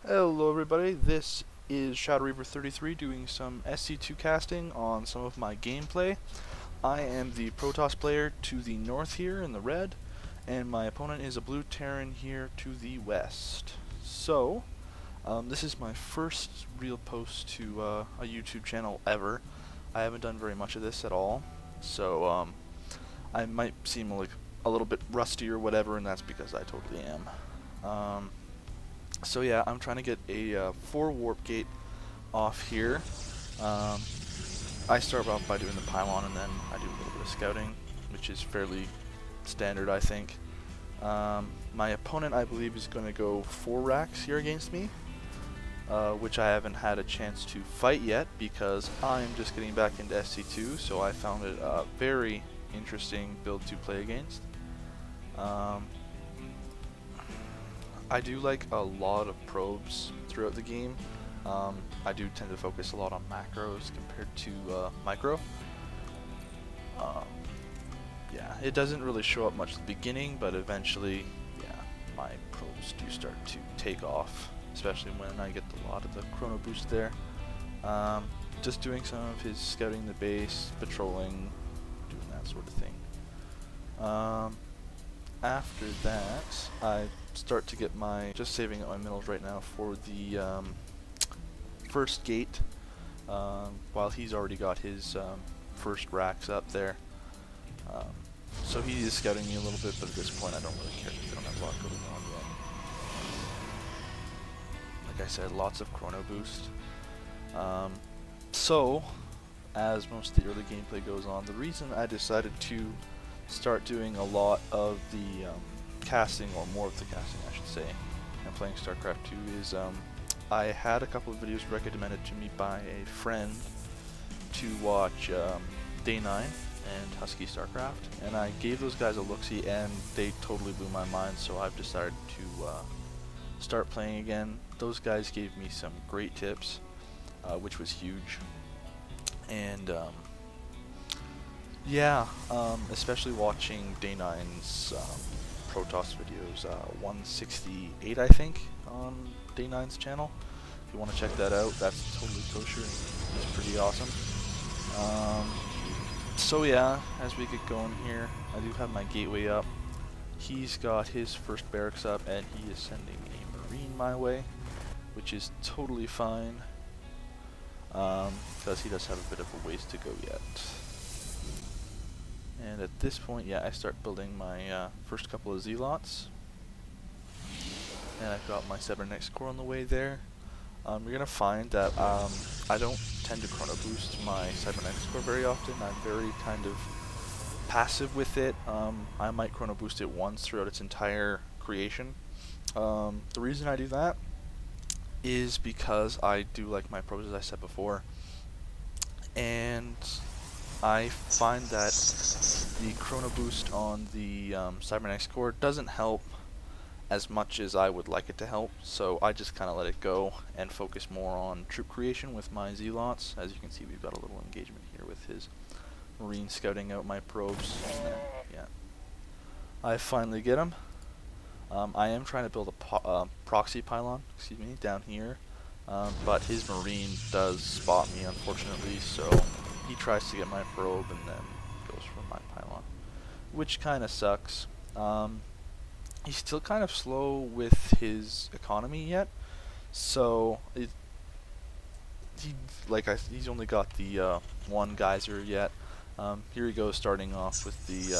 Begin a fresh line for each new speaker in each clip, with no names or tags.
Hello everybody, this is Shadow Reaver 33 doing some SC2 casting on some of my gameplay. I am the Protoss player to the north here in the red, and my opponent is a blue Terran here to the west. So, this is my first real post to a YouTube channel ever. I haven't done very much of this at all, so I might seem like a little bit rusty or whatever, and that's because I totally am. So yeah, I'm trying to get a 4 warp gate off here. I start off by doing the pylon, and then I do a little bit of scouting, which is fairly standard, I think. My opponent, I believe, is going to go 4 racks here against me, which I haven't had a chance to fight yet because I'm just getting back into SC2, so I found it a very interesting build to play against. I do like a lot of probes throughout the game. I do tend to focus a lot on macros compared to micro. Yeah, it doesn't really show up much at the beginning, but eventually, yeah, my probes do start to take off, especially when I get a lot of the chrono boost there. Just doing some of his scouting the base, patrolling, doing that sort of thing. After that, I start to get my, just saving up my minerals right now for the first gate, while he's already got his first racks up there. So he is scouting me a little bit, but at this point I don't really care because I don't have a lot going on yet. Like I said, lots of chrono boost. So, as most of the early gameplay goes on, the reason I decided to start doing a lot of the casting, or more of the casting I should say, and playing StarCraft 2 is I had a couple of videos recommended to me by a friend to watch Day 9 and Husky StarCraft, and I gave those guys a look-see and they totally blew my mind, so I've decided to start playing again. Those guys gave me some great tips, which was huge, and yeah, especially watching Day 9's Protoss videos, 168 I think, on Day 9's channel. If you want to check that out, that's totally kosher. It's pretty awesome. So yeah, as we get going here, I do have my gateway up. He's got his first barracks up, and he is sending a Marine my way, which is totally fine, because he does have a bit of a ways to go yet. And at this point, yeah, I start building my first couple of Z-lots. And I've got my cybernetics core on the way there. You're going to find that I don't tend to chrono boost my cybernetics core very often. I'm very kind of passive with it. I might chrono boost it once throughout its entire creation. The reason I do that is because I do like my probes, as I said before. And I find that the chrono boost on the cybernetics core doesn't help as much as I would like it to help, so I just kind of let it go and focus more on troop creation with my Z-lots. As you can see, we've got a little engagement here with his Marine scouting out my probes. Yeah, I finally get him. I am trying to build a proxy pylon, down here, but his Marine does spot me, unfortunately, so he tries to get my probe and then goes for my pylon, which kind of sucks. He's still kind of slow with his economy yet, so he's only got the one geyser yet. Here he goes, starting off with the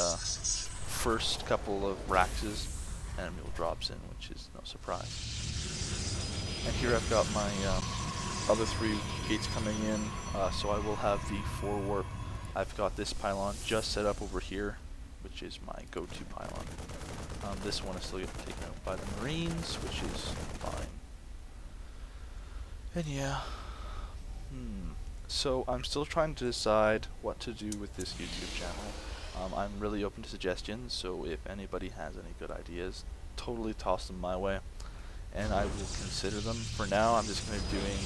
first couple of Raxes, and a mule drops in, which is no surprise. And here I've got my other 3 gates coming in, so I will have the 4 warp. I've got this pylon just set up over here, which is my go-to pylon. This one is still getting taken out by the Marines, which is fine. And yeah, so I'm still trying to decide what to do with this YouTube channel. I'm really open to suggestions, so if anybody has any good ideas, totally toss them my way, and I will consider them. For now, I'm just going to be doing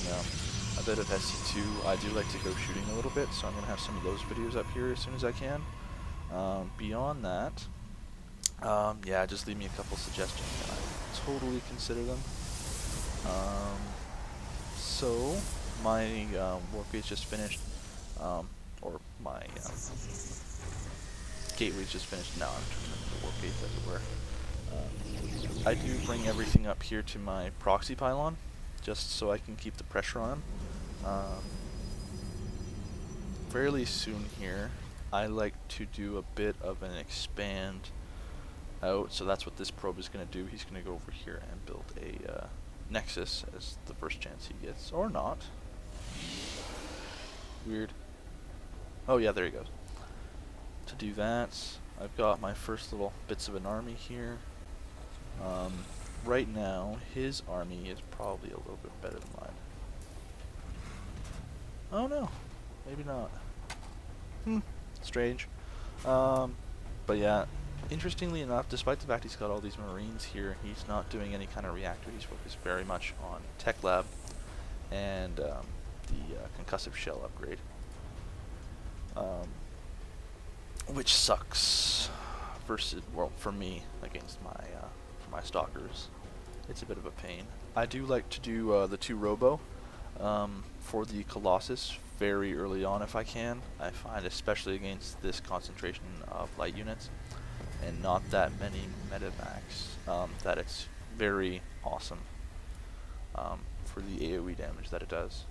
a bit of SC2. I do like to go shooting a little bit, so I'm going to have some of those videos up here as soon as I can. Beyond that, yeah, just leave me a couple suggestions and I will totally consider them. So, my wargate's just finished, or my gateway's just finished. Now I'm turning into wargates, as it were. I do bring everything up here to my proxy pylon, just so I can keep the pressure on. Fairly soon here, I like to do a bit of an expand out, so that's what this probe is going to do. He's going to go over here and build a nexus as the first chance he gets, or not. Weird. Oh yeah, there he goes. To do that, I've got my first little bits of an army here. Right now, his army is probably a little bit better than mine. Oh no, maybe not. Strange. But yeah, interestingly enough, despite the fact he's got all these Marines here, he's not doing any kind of reactor. He's focused very much on Tech Lab and the concussive shell upgrade. Which sucks versus, well, for me, against my stalkers. It's a bit of a pain. I do like to do the 2 robo for the Colossus very early on if I can. I find, especially against this concentration of light units and not that many medevacs, that it's very awesome for the AoE damage that it does.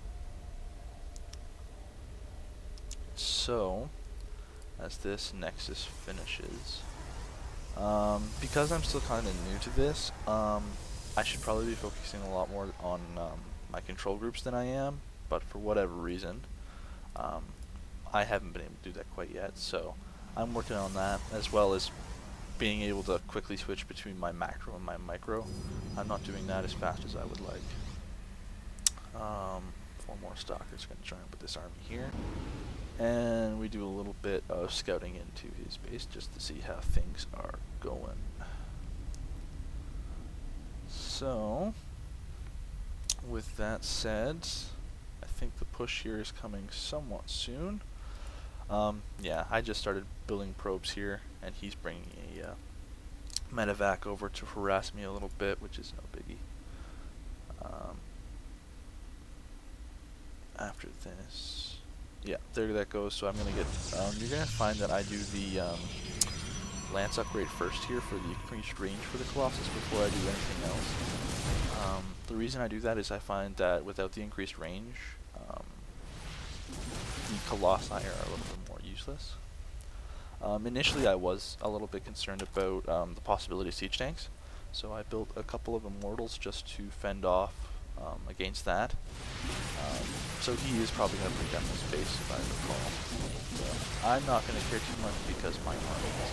So, as this Nexus finishes, because I'm still kind of new to this, I should probably be focusing a lot more on my control groups than I am, but for whatever reason, I haven't been able to do that quite yet, so I'm working on that, as well as being able to quickly switch between my macro and my micro. I'm not doing that as fast as I would like. 4 more stalkers going to join up with this army here. And we do a little bit of scouting into his base just to see how things are going. So, with that said, I think the push here is coming somewhat soon. Yeah, I just started building probes here, and he's bringing a medevac over to harass me a little bit, which is no biggie. After this, yeah, there that goes. So I'm gonna get. You're gonna find that I do the lance upgrade first here for the increased range for the Colossus before I do anything else. The reason I do that is I find that without the increased range, the Colossi are a little bit more useless. Initially, I was a little bit concerned about the possibility of siege tanks, so I built a couple of Immortals just to fend off against that. So he is probably going to bring down this base if I recall. But I'm not going to care too much because my army is